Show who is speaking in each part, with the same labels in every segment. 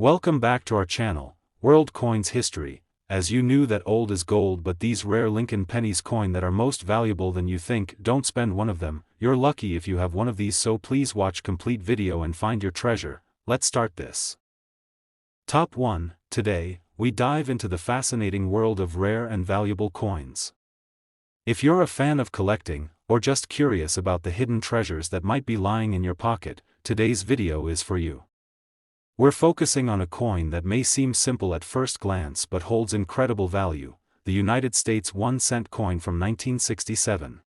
Speaker 1: Welcome back to our channel, World Coins History. As you knew that old is gold, but these rare Lincoln pennies coin that are most valuable than you think, don't spend one of them. You're lucky if you have one of these, so please watch complete video and find your treasure. Let's start this. Top 1. Today, we dive into the fascinating world of rare and valuable coins. If you're a fan of collecting, or just curious about the hidden treasures that might be lying in your pocket, today's video is for you. We're focusing on a coin that may seem simple at first glance but holds incredible value, the United States 1-cent coin from 1967.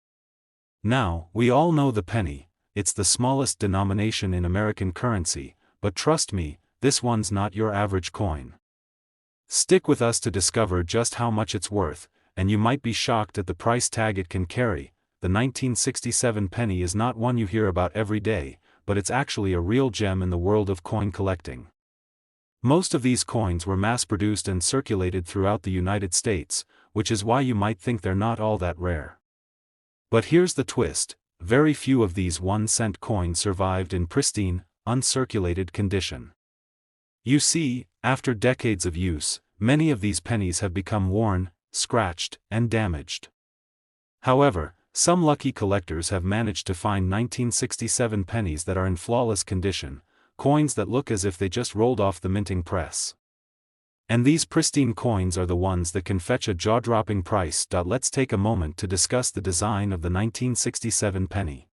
Speaker 1: Now, we all know the penny. It's the smallest denomination in American currency, but trust me, this one's not your average coin. Stick with us to discover just how much it's worth, and you might be shocked at the price tag it can carry. The 1967 penny is not one you hear about every day, but it's actually a real gem in the world of coin collecting. Most of these coins were mass-produced and circulated throughout the United States, which is why you might think they're not all that rare. But here's the twist: very few of these 1-cent coins survived in pristine, uncirculated condition. You see, after decades of use, many of these pennies have become worn, scratched, and damaged. However, some lucky collectors have managed to find 1967 pennies that are in flawless condition, coins that look as if they just rolled off the minting press. And these pristine coins are the ones that can fetch a jaw-dropping price. Let's take a moment to discuss the design of the 1967 penny.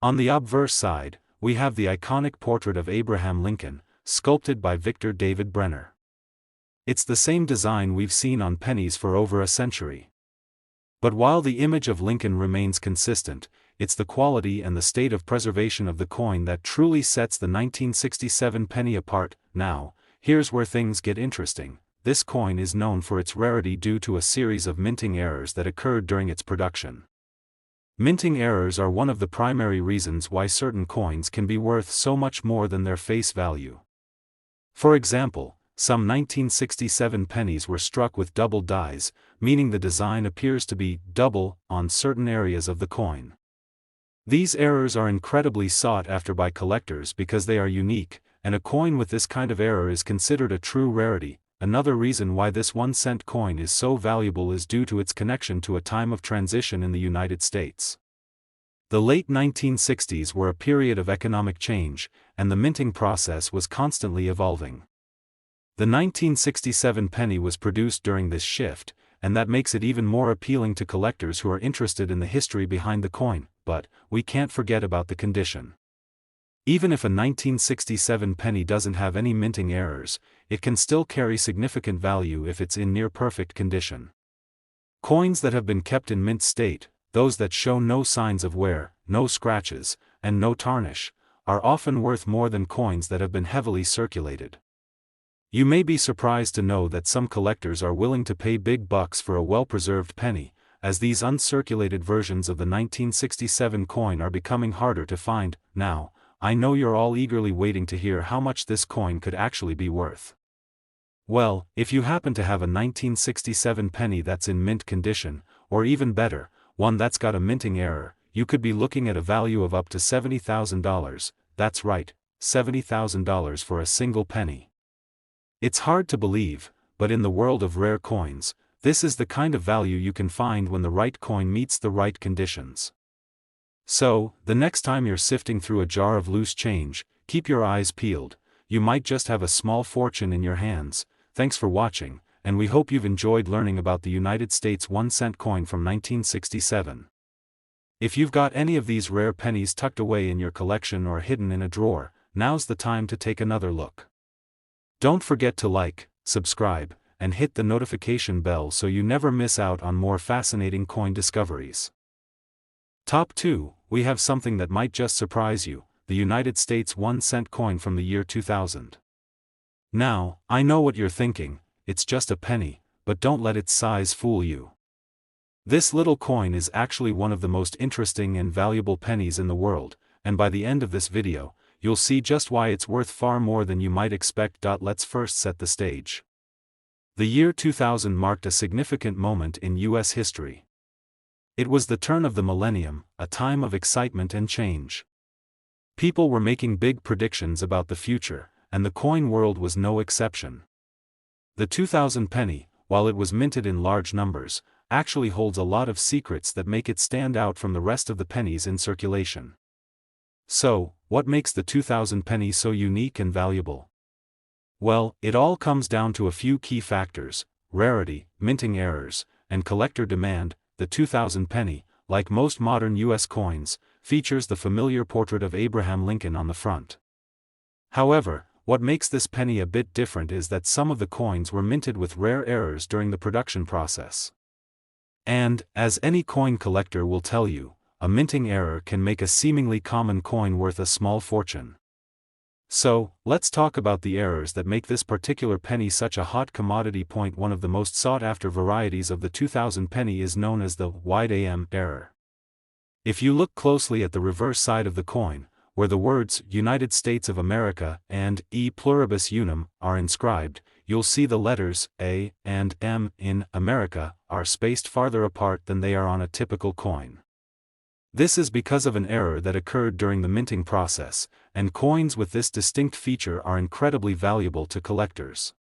Speaker 1: On the obverse side, we have the iconic portrait of Abraham Lincoln, sculpted by Victor David Brenner. It's the same design we've seen on pennies for over a century. But while the image of Lincoln remains consistent, it's the quality and the state of preservation of the coin that truly sets the 1967 penny apart. Now, here's where things get interesting. This coin is known for its rarity due to a series of minting errors that occurred during its production. Minting errors are one of the primary reasons why certain coins can be worth so much more than their face value. For example, some 1967 pennies were struck with double dies, meaning the design appears to be double on certain areas of the coin. These errors are incredibly sought after by collectors because they are unique, and a coin with this kind of error is considered a true rarity. Another reason why this 1-cent coin is so valuable is due to its connection to a time of transition in the United States. The late 1960s were a period of economic change, and the minting process was constantly evolving. The 1967 penny was produced during this shift, and that makes it even more appealing to collectors who are interested in the history behind the coin. But we can't forget about the condition. Even if a 1967 penny doesn't have any minting errors, it can still carry significant value if it's in near-perfect condition. Coins that have been kept in mint state, those that show no signs of wear, no scratches, and no tarnish, are often worth more than coins that have been heavily circulated. You may be surprised to know that some collectors are willing to pay big bucks for a well-preserved penny, as these uncirculated versions of the 1967 coin are becoming harder to find. Now, I know you're all eagerly waiting to hear how much this coin could actually be worth. Well, if you happen to have a 1967 penny that's in mint condition, or even better, one that's got a minting error, you could be looking at a value of up to $70,000, that's right, $70,000 for a single penny. It's hard to believe, but in the world of rare coins, this is the kind of value you can find when the right coin meets the right conditions. So, the next time you're sifting through a jar of loose change, keep your eyes peeled. You might just have a small fortune in your hands. Thanks for watching, and we hope you've enjoyed learning about the United States 1-cent coin from 1967. If you've got any of these rare pennies tucked away in your collection or hidden in a drawer, now's the time to take another look. Don't forget to like, subscribe, and hit the notification bell so you never miss out on more fascinating coin discoveries. Top 2, we have something that might just surprise you, the United States 1-cent coin from the year 2000. Now, I know what you're thinking, it's just a penny, but don't let its size fool you. This little coin is actually one of the most interesting and valuable pennies in the world, and by the end of this video, you'll see just why it's worth far more than you might expect. Let's first set the stage. The year 2000 marked a significant moment in U.S. history. It was the turn of the millennium, a time of excitement and change. People were making big predictions about the future, and the coin world was no exception. The 2000 penny, while it was minted in large numbers, actually holds a lot of secrets that make it stand out from the rest of the pennies in circulation. So, what makes the 2000 penny so unique and valuable? Well, it all comes down to a few key factors: rarity, minting errors, and collector demand. The 2000 penny, like most modern US coins, features the familiar portrait of Abraham Lincoln on the front. However, what makes this penny a bit different is that some of the coins were minted with rare errors during the production process. And, as any coin collector will tell you, a minting error can make a seemingly common coin worth a small fortune. So, let's talk about the errors that make this particular penny such a hot commodity. One of the most sought-after varieties of the 2000 penny is known as the wide AM error. If you look closely at the reverse side of the coin, where the words United States of America and E pluribus unum are inscribed, you'll see the letters A and M in America are spaced farther apart than they are on a typical coin. This is because of an error that occurred during the minting process, and coins with this distinct feature are incredibly valuable to collectors.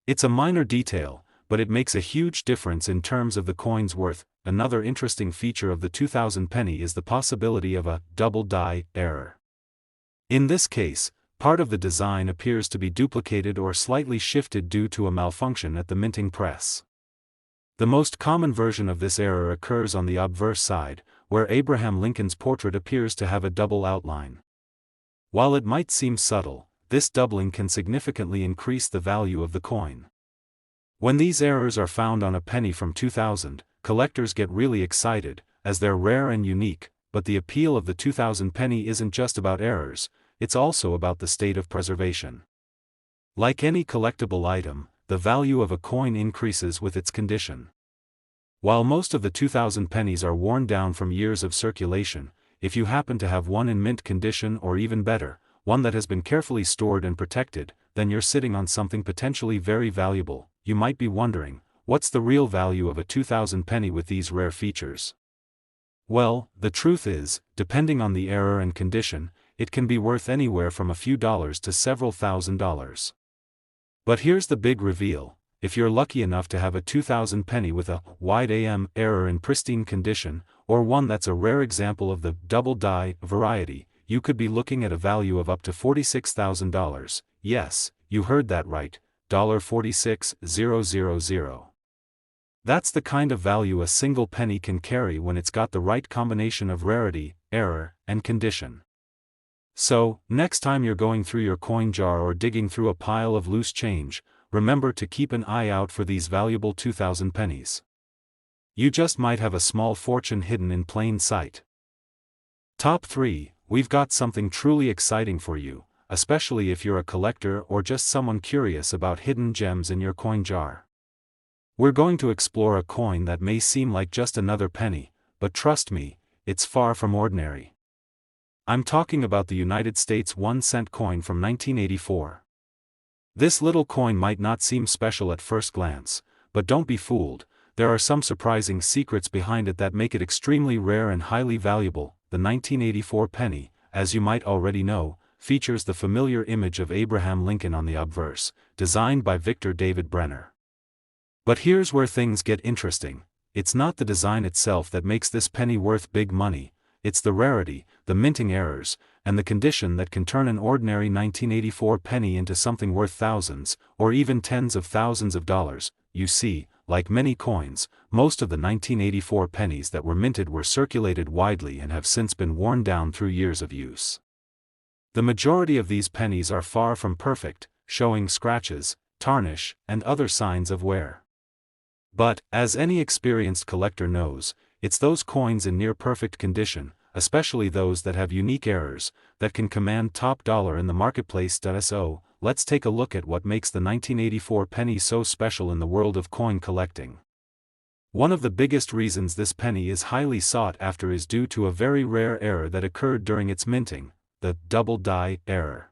Speaker 1: It's a minor detail, but it makes a huge difference in terms of the coin's worth. Another interesting feature of the 2000 penny is the possibility of a double die error. In this case, part of the design appears to be duplicated or slightly shifted due to a malfunction at the minting press. The most common version of this error occurs on the obverse side, where Abraham Lincoln's portrait appears to have a double outline. While it might seem subtle, this doubling can significantly increase the value of the coin. When these errors are found on a penny from 2000, collectors get really excited, as they're rare and unique. But the appeal of the 2000 penny isn't just about errors, it's also about the state of preservation. Like any collectible item, the value of a coin increases with its condition. While most of the 2000 pennies are worn down from years of circulation, if you happen to have one in mint condition or even better, one that has been carefully stored and protected, then you're sitting on something potentially very valuable. You might be wondering, what's the real value of a 2000 penny with these rare features? Well, the truth is, depending on the error and condition, it can be worth anywhere from a few dollars to several $1,000s. But here's the big reveal: if you're lucky enough to have a 2000 penny with a wide AM error in pristine condition, or one that's a rare example of the double die variety, you could be looking at a value of up to $46,000. Yes, you heard that right, $46,000. That's the kind of value a single penny can carry when it's got the right combination of rarity, error, and condition. So, next time you're going through your coin jar or digging through a pile of loose change, remember to keep an eye out for these valuable 2000 pennies. You just might have a small fortune hidden in plain sight. Top 3, we've got something truly exciting for you, especially if you're a collector or just someone curious about hidden gems in your coin jar. We're going to explore a coin that may seem like just another penny, but trust me, it's far from ordinary. I'm talking about the United States 1-cent coin from 1984. This little coin might not seem special at first glance, but don't be fooled, there are some surprising secrets behind it that make it extremely rare and highly valuable. The 1984 penny, as you might already know, features the familiar image of Abraham Lincoln on the obverse, designed by Victor David Brenner. But here's where things get interesting: it's not the design itself that makes this penny worth big money, it's the rarity, the minting errors, and the condition that can turn an ordinary 1984 penny into something worth thousands, or even tens of thousands of dollars. You see, like many coins, most of the 1984 pennies that were minted were circulated widely and have since been worn down through years of use. The majority of these pennies are far from perfect, showing scratches, tarnish, and other signs of wear. But, as any experienced collector knows, it's those coins in near-perfect condition, especially those that have unique errors, that can command top dollar in the marketplace. So, let's take a look at what makes the 1984 penny so special in the world of coin collecting. One of the biggest reasons this penny is highly sought after is due to a very rare error that occurred during its minting, the double die error.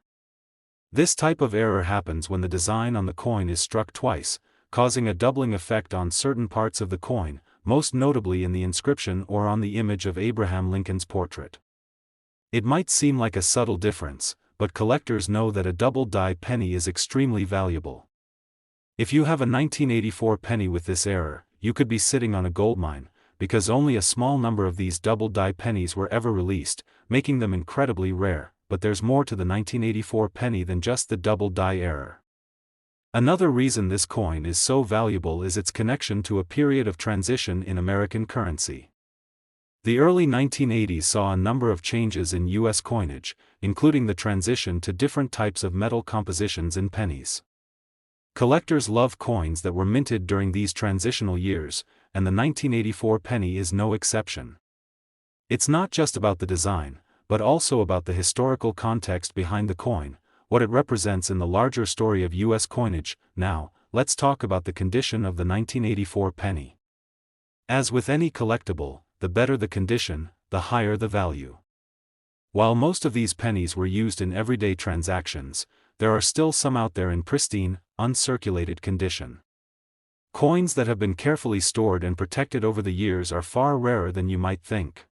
Speaker 1: This type of error happens when the design on the coin is struck twice, causing a doubling effect on certain parts of the coin, most notably in the inscription or on the image of Abraham Lincoln's portrait. It might seem like a subtle difference, but collectors know that a double-die penny is extremely valuable. If you have a 1984 penny with this error, you could be sitting on a goldmine, because only a small number of these double-die pennies were ever released, making them incredibly rare. But there's more to the 1984 penny than just the double-die error. Another reason this coin is so valuable is its connection to a period of transition in American currency. The early 1980s saw a number of changes in U.S. coinage, including the transition to different types of metal compositions in pennies. Collectors love coins that were minted during these transitional years, and the 1984 penny is no exception. It's not just about the design, but also about the historical context behind the coin, what it represents in the larger story of U.S. coinage. Now, let's talk about the condition of the 1984 penny. As with any collectible, the better the condition, the higher the value. While most of these pennies were used in everyday transactions, there are still some out there in pristine, uncirculated condition. Coins that have been carefully stored and protected over the years are far rarer than you might think.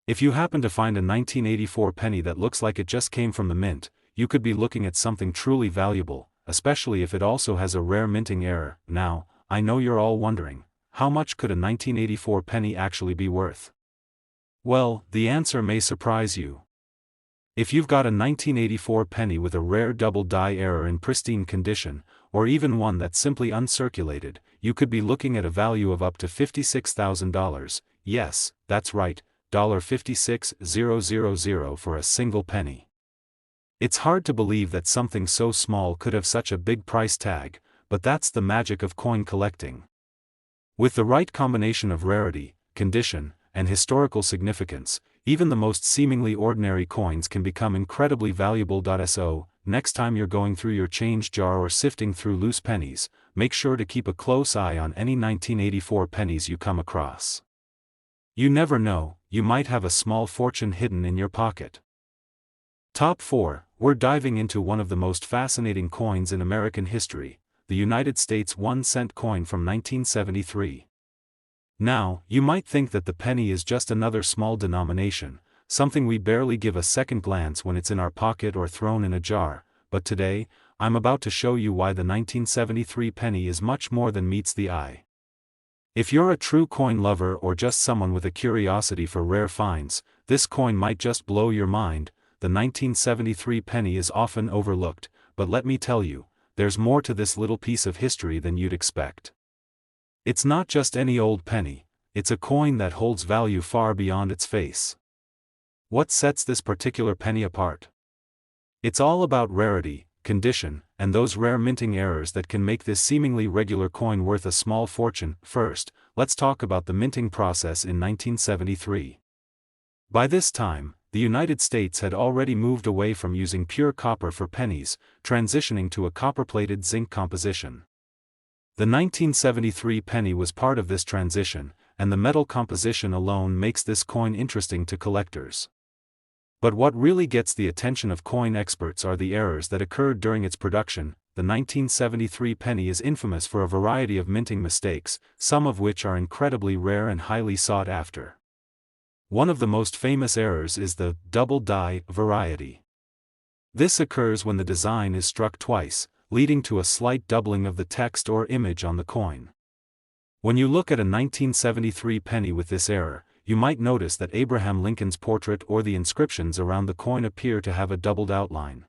Speaker 1: If you happen to find a 1984 penny that looks like it just came from the mint, you could be looking at something truly valuable, especially if it also has a rare minting error. Now, I know you're all wondering, how much could a 1984 penny actually be worth? Well, the answer may surprise you. If you've got a 1984 penny with a rare double-die error in pristine condition, or even one that's simply uncirculated, you could be looking at a value of up to $56,000, yes, that's right, $56,000 for a single penny. It's hard to believe that something so small could have such a big price tag, but that's the magic of coin collecting. With the right combination of rarity, condition, and historical significance, even the most seemingly ordinary coins can become incredibly valuable. So, next time you're going through your change jar or sifting through loose pennies, make sure to keep a close eye on any 1984 pennies you come across. You never know, you might have a small fortune hidden in your pocket. Top 4, we're diving into one of the most fascinating coins in American history, the United States 1-cent coin from 1973. Now, you might think that the penny is just another small denomination, something we barely give a second glance when it's in our pocket or thrown in a jar, but today, I'm about to show you why the 1973 penny is much more than meets the eye. If you're a true coin lover or just someone with a curiosity for rare finds, this coin might just blow your mind. The 1973 penny is often overlooked, but let me tell you, there's more to this little piece of history than you'd expect. It's not just any old penny, it's a coin that holds value far beyond its face. What sets this particular penny apart? It's all about rarity, condition, and those rare minting errors that can make this seemingly regular coin worth a small fortune. First, let's talk about the minting process in 1973. By this time, the United States had already moved away from using pure copper for pennies, transitioning to a copper-plated zinc composition. The 1973 penny was part of this transition, and the metal composition alone makes this coin interesting to collectors. But what really gets the attention of coin experts are the errors that occurred during its production. The 1973 penny is infamous for a variety of minting mistakes, some of which are incredibly rare and highly sought after. One of the most famous errors is the double-die variety. This occurs when the design is struck twice, leading to a slight doubling of the text or image on the coin. When you look at a 1973 penny with this error, you might notice that Abraham Lincoln's portrait or the inscriptions around the coin appear to have a doubled outline.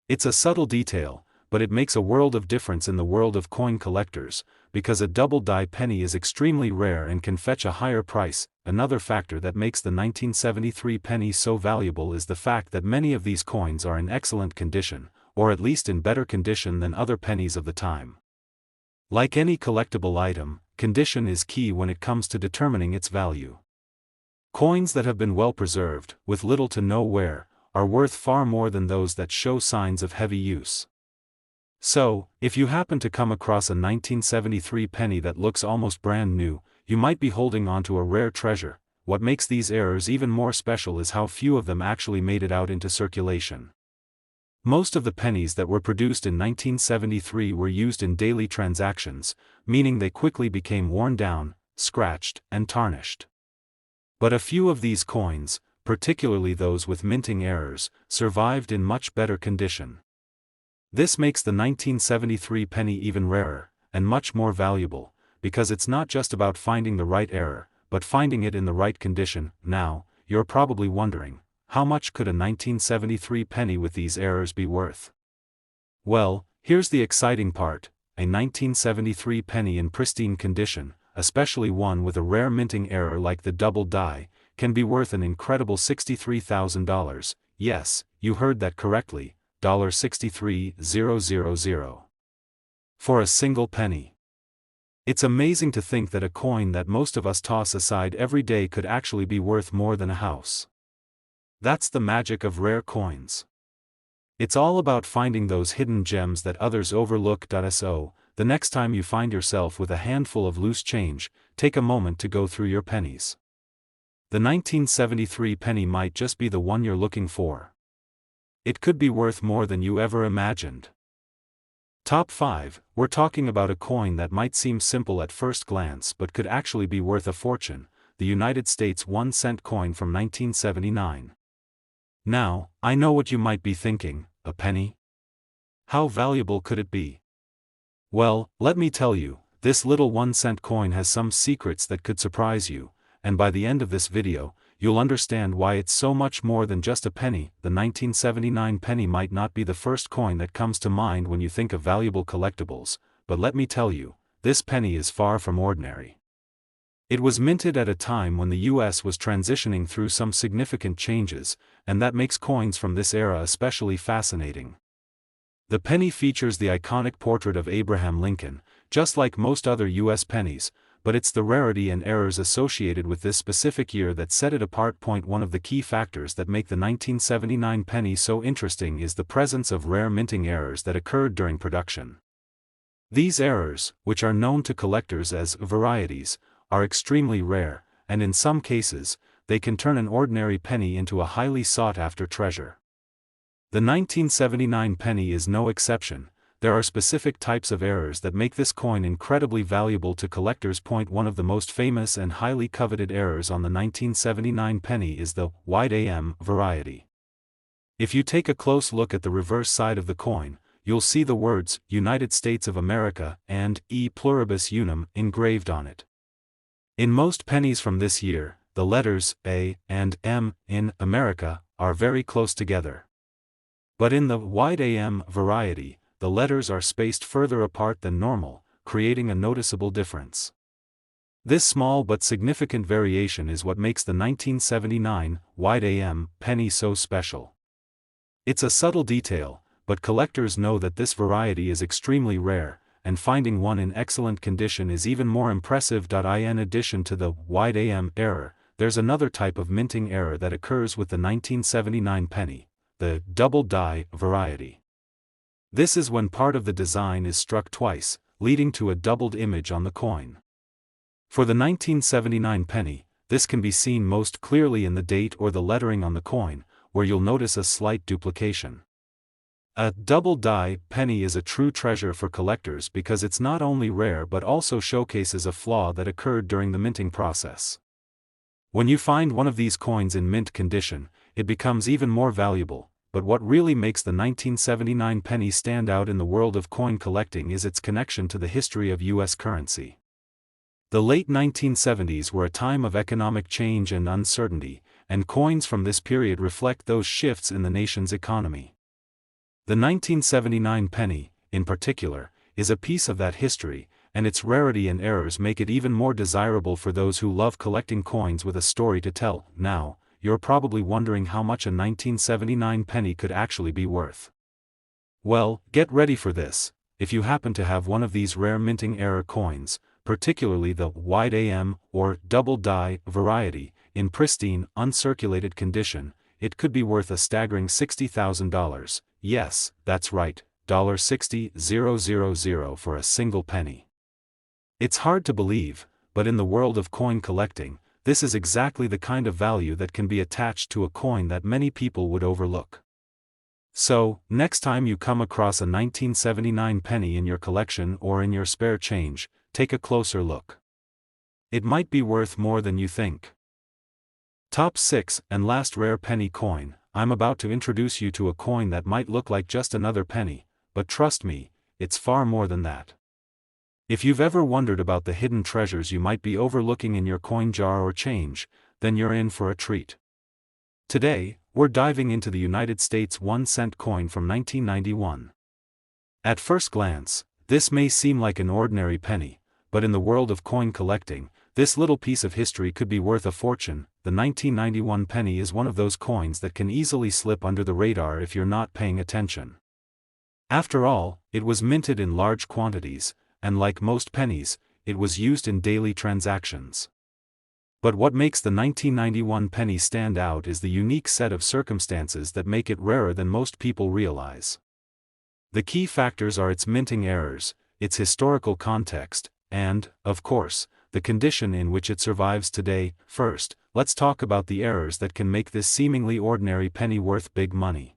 Speaker 1: It's a subtle detail, but it makes a world of difference in the world of coin collectors, because a double-die penny is extremely rare and can fetch a higher price. Another factor that makes the 1973 penny so valuable is the fact that many of these coins are in excellent condition, or at least in better condition than other pennies of the time. Like any collectible item, condition is key when it comes to determining its value. Coins that have been well preserved, with little to no wear, are worth far more than those that show signs of heavy use. So, if you happen to come across a 1973 penny that looks almost brand new, you might be holding onto a rare treasure. What makes these errors even more special is how few of them actually made it out into circulation. Most of the pennies that were produced in 1973 were used in daily transactions, meaning they quickly became worn down, scratched, and tarnished. But a few of these coins, particularly those with minting errors, survived in much better condition. This makes the 1973 penny even rarer, and much more valuable, because it's not just about finding the right error, but finding it in the right condition. Now, you're probably wondering, how much could a 1973 penny with these errors be worth? Well, here's the exciting part: a 1973 penny in pristine condition, especially one with a rare minting error like the double die, can be worth an incredible $63,000. Yes, you heard that correctly, $63,000. For a single penny. It's amazing to think that a coin that most of us toss aside every day could actually be worth more than a house. That's the magic of rare coins. It's all about finding those hidden gems that others overlook. So, the next time you find yourself with a handful of loose change, take a moment to go through your pennies. The 1973 penny might just be the one you're looking for. It could be worth more than you ever imagined. Top 5, we're talking about a coin that might seem simple at first glance but could actually be worth a fortune: the United States 1-cent coin from 1979. Now, I know what you might be thinking: a penny? How valuable could it be? Well, let me tell you, this little 1-cent coin has some secrets that could surprise you, and by the end of this video, you'll understand why it's so much more than just a penny. The 1979 penny might not be the first coin that comes to mind when you think of valuable collectibles, but let me tell you, this penny is far from ordinary. It was minted at a time when the US was transitioning through some significant changes, and that makes coins from this era especially fascinating. The penny features the iconic portrait of Abraham Lincoln, just like most other US pennies, but it's the rarity and errors associated with this specific year that set it apart. One of the key factors that make the 1979 penny so interesting is the presence of rare minting errors that occurred during production. These errors, which are known to collectors as varieties, are extremely rare, and in some cases, they can turn an ordinary penny into a highly sought-after treasure. The 1979 penny is no exception. There are specific types of errors that make this coin incredibly valuable to collectors. One of the most famous and highly coveted errors on the 1979 penny is the wide AM variety. If you take a close look at the reverse side of the coin, you'll see the words United States of America and E pluribus unum engraved on it. In most pennies from this year, the letters A and M in America are very close together. But in the wide AM variety, the letters are spaced further apart than normal, creating a noticeable difference. This small but significant variation is what makes the 1979 wide AM penny so special. It's a subtle detail, but collectors know that this variety is extremely rare, and finding one in excellent condition is even more impressive. In addition to the wide AM error, there's another type of minting error that occurs with the 1979 penny: the double die variety. This is when part of the design is struck twice, leading to a doubled image on the coin. For the 1979 penny, this can be seen most clearly in the date or the lettering on the coin, where you'll notice a slight duplication. A double die penny is a true treasure for collectors because it's not only rare but also showcases a flaw that occurred during the minting process. When you find one of these coins in mint condition, it becomes even more valuable. But what really makes the 1979 penny stand out in the world of coin collecting is its connection to the history of US currency. The late 1970s were a time of economic change and uncertainty, and coins from this period reflect those shifts in the nation's economy. The 1979 penny, in particular, is a piece of that history, and its rarity and errors make it even more desirable for those who love collecting coins with a story to tell. Now, you're probably wondering how much a 1979 penny could actually be worth. Well, get ready for this. If you happen to have one of these rare minting error coins, particularly the wide AM or double die variety, in pristine, uncirculated condition, it could be worth a staggering $60,000. Yes, that's right, $60,000 for a single penny. It's hard to believe, but in the world of coin collecting, this is exactly the kind of value that can be attached to a coin that many people would overlook. So, next time you come across a 1979 penny in your collection or in your spare change, take a closer look. It might be worth more than you think. Top 6 and last rare penny coin. I'm about to introduce you to a coin that might look like just another penny, but trust me, it's far more than that. If you've ever wondered about the hidden treasures you might be overlooking in your coin jar or change, then you're in for a treat. Today, we're diving into the United States 1-cent coin from 1991. At first glance, this may seem like an ordinary penny, but in the world of coin collecting, this little piece of history could be worth a fortune. The 1991 penny is one of those coins that can easily slip under the radar if you're not paying attention. After all, it was minted in large quantities, and like most pennies, it was used in daily transactions. But what makes the 1991 penny stand out is the unique set of circumstances that make it rarer than most people realize. The key factors are its minting errors, its historical context, and, of course, the condition in which it survives today. First, let's talk about the errors that can make this seemingly ordinary penny worth big money.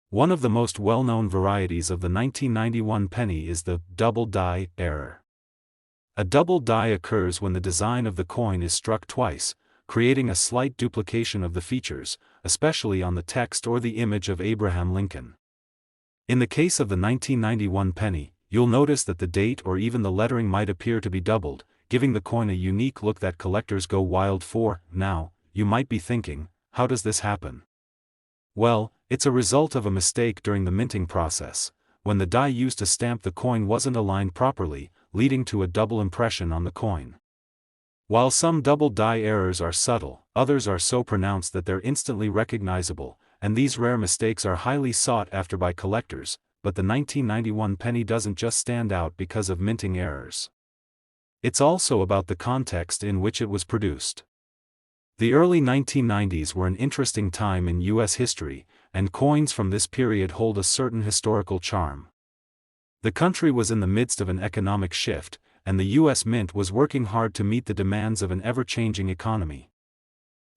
Speaker 1: One of the most well-known varieties of the 1991 penny is the double die error. A double die occurs when the design of the coin is struck twice, creating a slight duplication of the features, especially on the text or the image of Abraham Lincoln. In the case of the 1991 penny, you'll notice that the date or even the lettering might appear to be doubled, giving the coin a unique look that collectors go wild for. Now, you might be thinking, how does this happen? Well, it's a result of a mistake during the minting process, when the die used to stamp the coin wasn't aligned properly, leading to a double impression on the coin. While some double die errors are subtle, others are so pronounced that they're instantly recognizable, and these rare mistakes are highly sought after by collectors. But the 1991 penny doesn't just stand out because of minting errors. It's also about the context in which it was produced. The early 1990s were an interesting time in U.S. history, and coins from this period hold a certain historical charm. The country was in the midst of an economic shift, and the U.S. Mint was working hard to meet the demands of an ever-changing economy.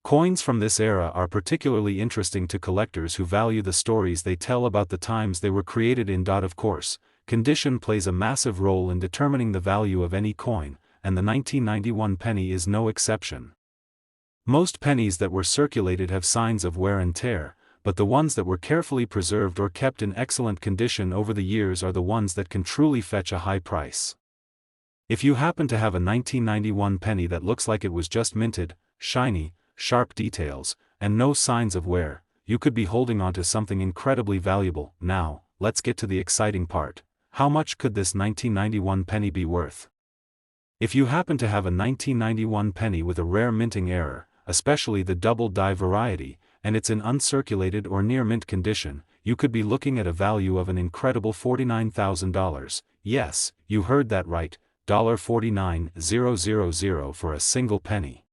Speaker 1: Coins from this era are particularly interesting to collectors who value the stories they tell about the times they were created in. Of course, condition plays a massive role in determining the value of any coin, and the 1991 penny is no exception. Most pennies that were circulated have signs of wear and tear, but the ones that were carefully preserved or kept in excellent condition over the years are the ones that can truly fetch a high price. If you happen to have a 1991 penny that looks like it was just minted, shiny, sharp details, and no signs of wear, you could be holding onto something incredibly valuable. Now, let's get to the exciting part. How much could this 1991 penny be worth? If you happen to have a 1991 penny with a rare minting error, especially the double die variety, and it's in uncirculated or near mint condition, you could be looking at a value of an incredible $49,000. Yes, you heard that right, $49,000 for a single penny.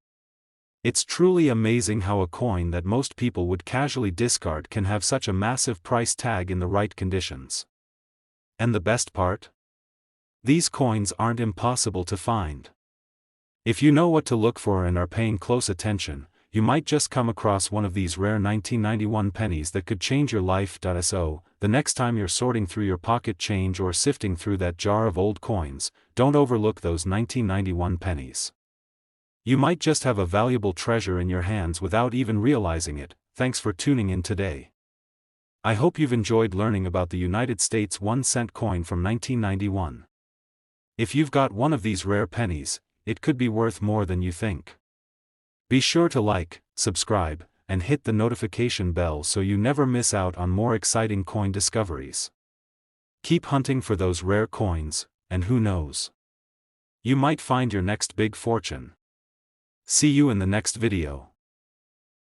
Speaker 1: It's truly amazing how a coin that most people would casually discard can have such a massive price tag in the right conditions. And the best part? These coins aren't impossible to find. If you know what to look for and are paying close attention, you might just come across one of these rare 1991 pennies that could change your life. So, the next time you're sorting through your pocket change or sifting through that jar of old coins, don't overlook those 1991 pennies. You might just have a valuable treasure in your hands without even realizing it. Thanks for tuning in today. I hope you've enjoyed learning about the United States 1-cent coin from 1991. If you've got one of these rare pennies, it could be worth more than you think. Be sure to like, subscribe, and hit the notification bell so you never miss out on more exciting coin discoveries. Keep hunting for those rare coins, and who knows? You might find your next big fortune. See you in the next video.